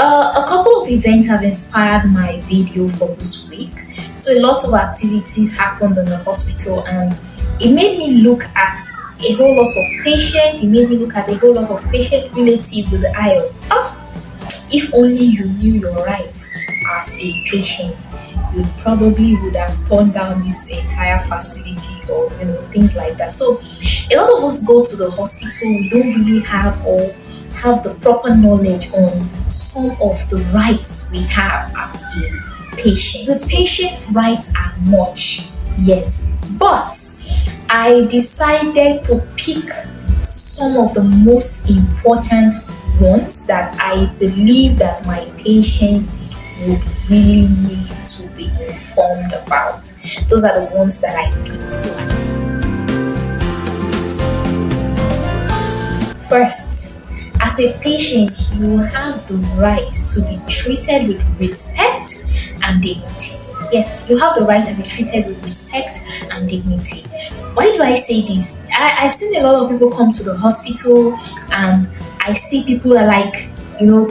A couple of events have inspired my video for this week. So a lot of activities happened in the hospital, and it made me look at a whole lot of patient. It made me look at a whole lot of patient relative with the eye of, if only you knew your rights as a patient, you probably would have turned down this entire facility or things like that. So a lot of us go to the hospital, we don't really have the proper knowledge on some of the rights we have as a patient. The patient rights are much, yes, but I decided to pick some of the most important ones that I believe that my patient would really need to be informed about. Those are the ones that I picked. So first, as a patient, you have the right to be treated with respect and dignity. Yes, you have the right to be treated with respect and dignity. Why do I say this? I've seen a lot of people come to the hospital, and I see people are like,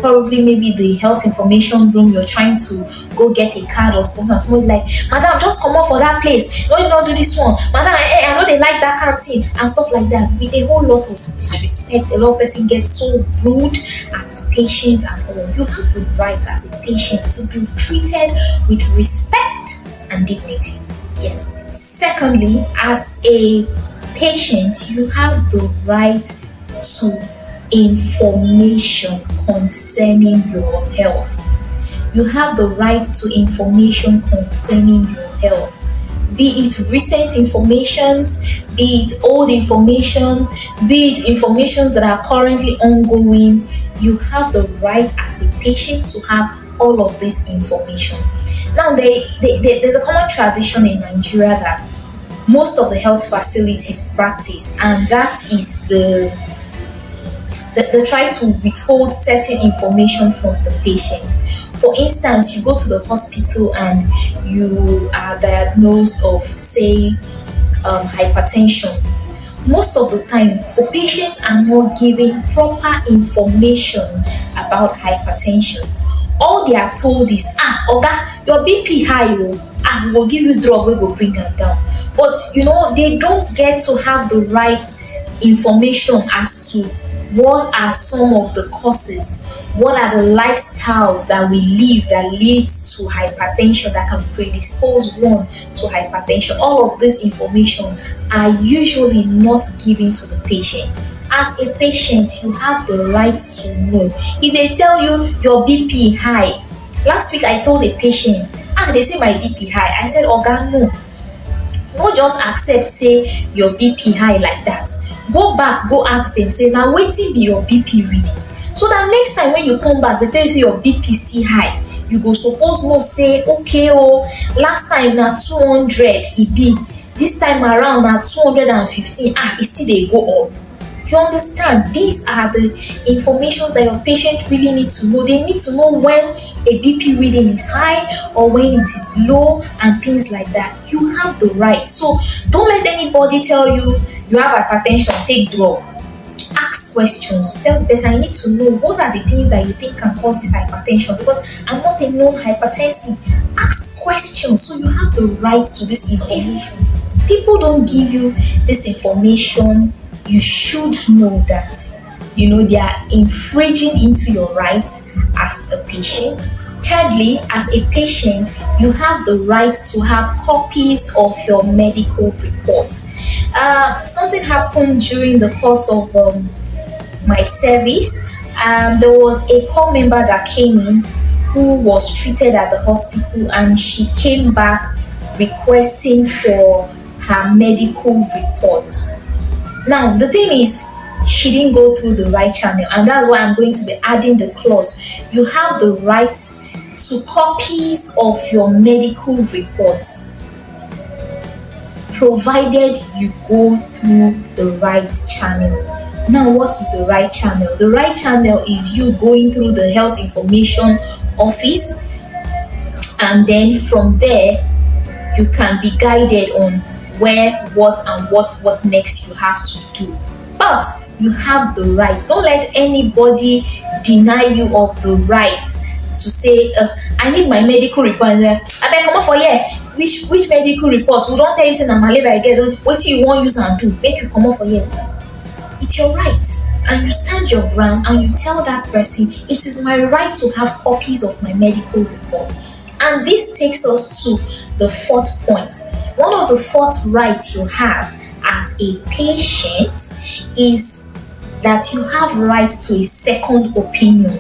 probably maybe the health information room, you're trying to go get a card or something. Somebody like, madam, just come up for that place. No, you don't do this one. Madam, I know they like that canteen and stuff like that. With a whole lot of disrespect, a lot of person gets so rude at patients and all. You have the right as a patient to be treated with respect and dignity. Yes. Secondly, as a patient, you have the right to information concerning your health. You have the right to information concerning your health. Be it recent informations, be it old information, be it informations that are currently ongoing. You have the right as a patient to have all of this information. Now, there's a common tradition in Nigeria that most of the health facilities practice, and that is the try to withhold certain information from the patient. For instance, you go to the hospital and you are diagnosed of, say, hypertension. Most of the time, the patients are not given proper information about hypertension. All they are told is, Oga, your BP high, we will give you drug, we will bring it down. But they don't get to have the right information as to what are some of the causes, what are the lifestyles that we live that leads to hypertension, that can predispose one to hypertension. All of this information are usually not given to the patient. As a patient, you have the right to know. If they tell you your BP high, last week I told a patient, they say my BP high. I said, Oga, no just accept say your BP high like that. Go back, go ask them, say, now wetin be your BP reading? So that next time when you come back, they tell you say your BP still high. You go suppose no say, okay, last time na 200 e be, this time around na 215, it still dey go up. You understand? These are the information that your patient really needs to know. They need to know when a BP reading is high or when it is low and things like that. You have the right. So don't let anybody tell you you have hypertension, take drug. Ask questions. Tell the person, I need to know what are the things that you think can cause this hypertension, because I'm not a known hypertensive. Ask questions. So you have the right to this information. If people don't give you this information, you should know that they are infringing into your rights as a patient. Thirdly, as a patient, you have the right to have copies of your medical reports. Something happened during the course of my service. There was a core member that came in who was treated at the hospital, and she came back requesting for her medical reports. Now, the thing is, she didn't go through the right channel, and that's why I'm going to be adding the clause. You have the right to copies of your medical reports, provided you go through the right channel. Now, what is the right channel? The right channel is you going through the health information office, and then from there, you can be guided on where, what, and what next you have to do. But you have the right. Don't let anybody deny you of the right to say, I need my medical report. And then, I beg, come on for here. Which medical report? We don't tell you say na malaria I get. What you want use and do? Make you come on for here. It's your right, and you stand your ground and you tell that person, it is my right to have copies of my medical report. And this takes us to the fourth point. One of the fourth rights you have as a patient is that you have right to a second opinion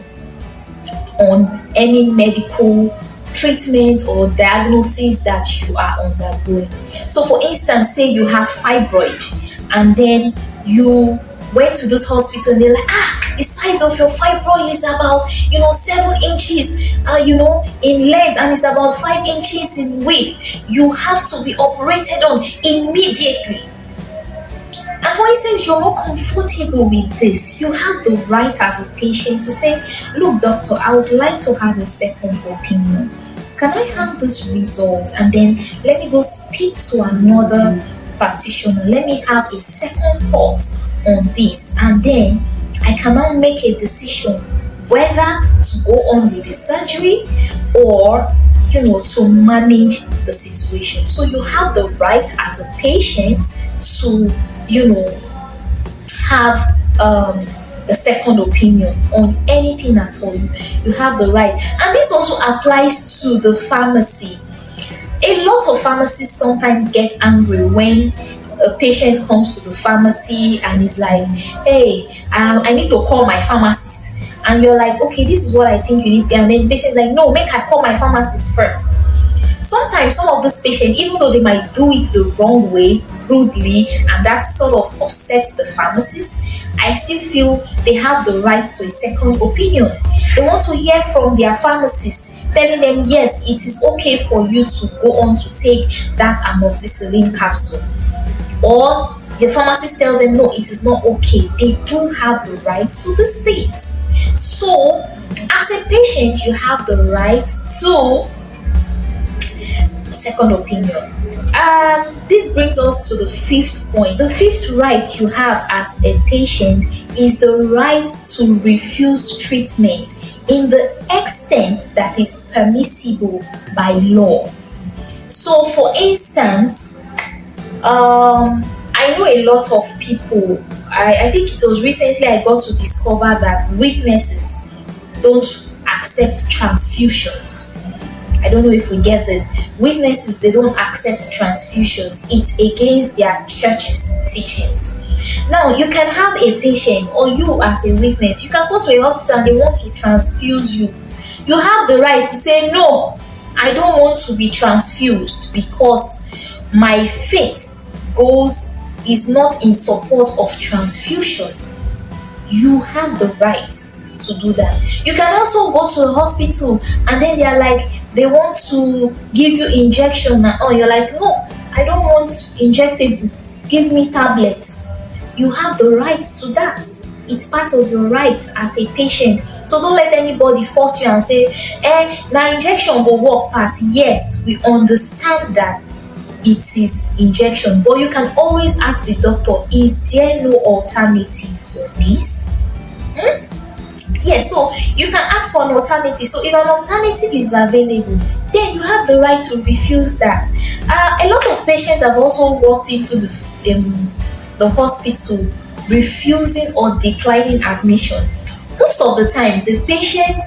on any medical treatment or diagnosis that you are undergoing. So for instance, say you have fibroid and then you went to this hospital and they're like, the size of your fibroid is about 7 inches in length and it's about 5 inches in width. You have to be operated on immediately. And for instance, you're not comfortable with this, you have the right as a patient to say, look doctor, I would like to have a second opinion. Can I have this result and then let me go speak to another practitioner, let me have a second thought on this, and then I can now make a decision whether to go on with the surgery or to manage the situation. So you have the right as a patient to have a second opinion on anything at all. You have the right, and this also applies to the pharmacy. A lot of pharmacists sometimes get angry when a patient comes to the pharmacy and is like, hey, I need to call my pharmacist. And you're like, okay, this is what I think you need to get. And then the patient's like, no, make I call my pharmacist first. Sometimes some of these patients, even though they might do it the wrong way, rudely, and that sort of upsets the pharmacist, I still feel they have the right to a second opinion. They want to hear from their pharmacist telling them, yes, it is okay for you to go on to take that amoxicillin capsule. Or the pharmacist tells them, no, it is not okay. They do have the right to this things. So, as a patient, you have the right to a second opinion. This brings us to the fifth point. The fifth right you have as a patient is the right to refuse treatment in the extent that is permissible by law. So, for instance, I know a lot of people, I think it was recently I got to discover that witnesses don't accept transfusions. I don't know if we get this. Witnesses, they don't accept transfusions. It's against their church teachings. Now, you can have a patient, or you as a witness, you can go to a hospital and they want to transfuse you. You have the right to say, no, I don't want to be transfused because my faith is not in support of transfusion. You have the right to do that. You can also go to a hospital and then they're like, they want to give you injection and you're like, no, I don't want injectable, give me tablets. You have the right to that. It's part of your right as a patient. So don't let anybody force you and say, now injection will work past. Yes, we understand that it is injection, but you can always ask the doctor, is there no alternative for this? Yes, so you can ask for an alternative. So if an alternative is available, then you have the right to refuse that. A lot of patients have also walked into the hospital refusing or declining admission. Most of the time, the patient,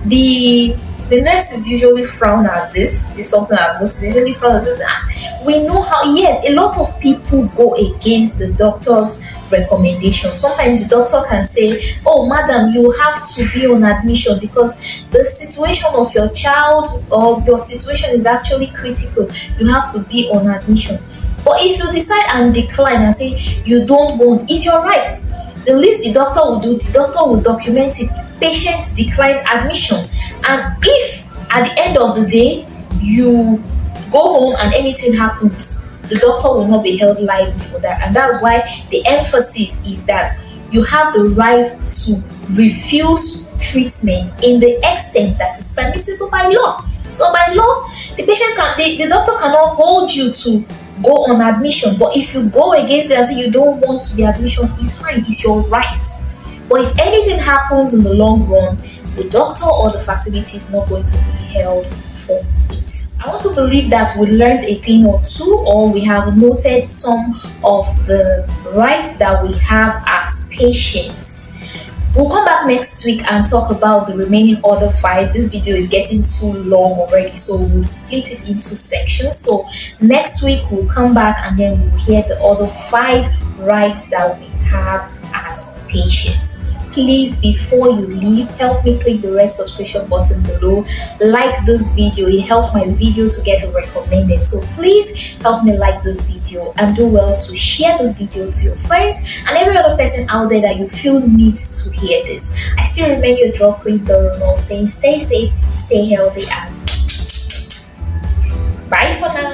the nurses usually frown at this. It's something I've noticed. They usually frown at this. We know how, yes, a lot of people go against the doctor's recommendation. Sometimes the doctor can say, oh, madam, you have to be on admission because the situation of your child or your situation is actually critical. You have to be on admission. But if you decide and decline and say you don't want, it's your right. The least the doctor will do, the doctor will document it. Patient declined admission. And if at the end of the day you go home and anything happens, the doctor will not be held liable for that. And that's why the emphasis is that you have the right to refuse treatment in the extent that is permissible by law. So by law, the doctor cannot hold you to go on admission. But if you go against it and say you don't want to be admission, it's fine, it's your right. But if anything happens in the long run, the doctor or the facility is not going to be held for it. I want to believe that we learned a thing or two, or we have noted some of the rights that we have as patients. We'll come back next week and talk about the remaining other 5. This video is getting too long already, so we'll split it into sections. So next week we'll come back and then we'll hear the other 5 rights that we have as patients. Please, before you leave, help me click the red subscription button below. Like this video, it helps my video to get recommended. So please help me like this video and do well to share this video to your friends and every other person out there that you feel needs to hear this. I still remain your drug queen, Dorono, saying stay safe, stay healthy, and bye for now.